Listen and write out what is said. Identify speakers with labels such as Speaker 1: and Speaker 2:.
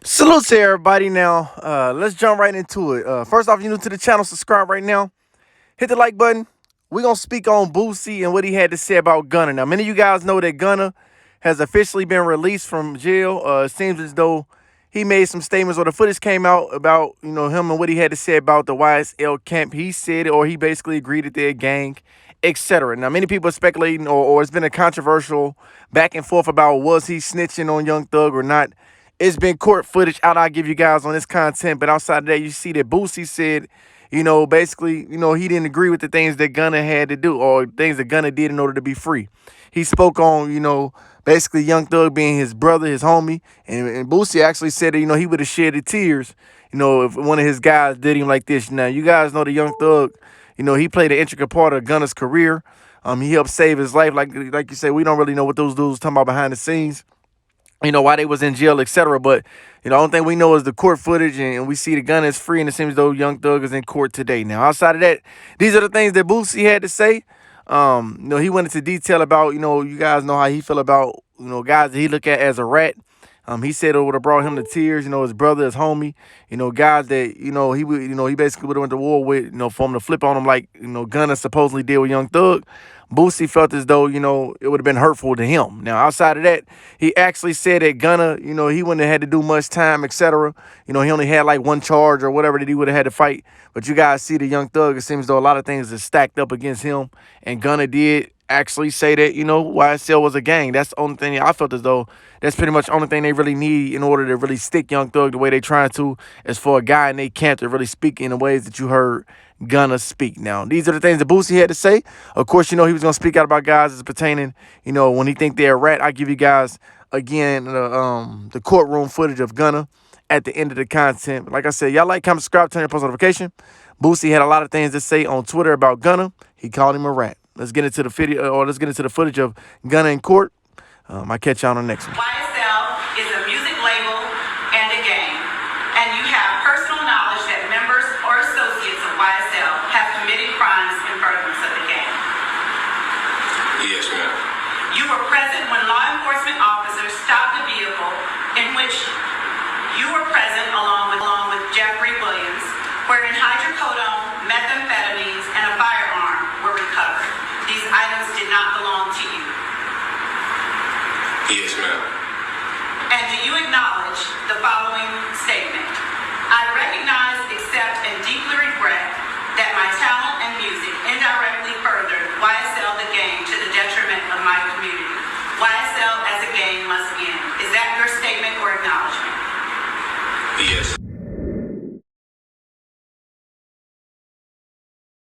Speaker 1: Salute to everybody now. Let's jump right into it. First off, if you're new to the channel, subscribe right now. Hit the like button. We're going to speak on Boosie and what he had to say about Gunna. Now, many of you guys know that Gunna has officially been released from jail. It seems as though he made some statements or the footage came out about, him and what he had to say about the YSL camp. He said it, or he basically agreed that they're a gang, etc. Now, many people are speculating or it's been a controversial back and forth about was he snitching on Young Thug or not. It's been court footage out I'll give you guys on this content, but outside of that, you see that Boosie said, basically, he didn't agree with the things that Gunna had to do or things that Gunna did in order to be free. He spoke on, basically Young Thug being his brother, his homie, and Boosie actually said that, he would have shed the tears, if one of his guys did him like this. Now, you guys know the Young Thug, he played an intricate part of Gunna's career. He helped save his life. Like you said, we don't really know what those dudes talking about behind the scenes. Why they was in jail, etc. But, the only thing we know is the court footage, and we see the Gunna is free, and it seems as though Young Thug is in court today. Now, outside of that, these are the things that Boosie had to say. He went into detail about, you guys know how he feel about, guys that he look at as a rat. He said it would have brought him to tears, his brother, his homie, guys that, he would, he basically would have went to war with, for him to flip on him like, Gunna supposedly did with Young Thug. Boosie felt as though, it would have been hurtful to him. Now, outside of that, he actually said that Gunna, he wouldn't have had to do much time, etc. He only had like one charge or whatever that he would have had to fight. But you guys see the Young Thug, it seems as though a lot of things are stacked up against him. And Gunna did actually say that, YSL was a gang. That's the only thing I felt as though that's pretty much the only thing they really need in order to really stick Young Thug the way they trying to, is for a guy in their camp to really speak in the ways that you heard Gunna speak. Now, these are the things that Boosie had to say. Of course, he was going to speak out about guys as pertaining, when he think they're a rat. I give you guys, again, the courtroom footage of Gunna at the end of the content. Like I said, y'all like, comment, subscribe, turn your post notification. Boosie had a lot of things to say on Twitter about Gunna. He called him a rat. Let's get into the video, or let's get into the footage of Gunna in court. I'll catch y'all on the next one.
Speaker 2: YSL is a music label and a gang, and you have personal knowledge that members or associates of YSL have committed crimes in furtherance of the gang.
Speaker 3: Yes, ma'am.
Speaker 2: You were present when law enforcement officers stopped the vehicle in which you were present along with Jeffrey Williams, wherein hydrocodone, methamphetamines, and a firearm were recovered. These items did not belong to you.
Speaker 3: Yes, ma'am.
Speaker 2: And do you acknowledge the following statement? I recognize, accept, and deeply regret that my talent and music indirectly furthered YSL the gang to the detriment of my community. YSL as a gang must end. Is that your statement or acknowledgement?
Speaker 3: Yes.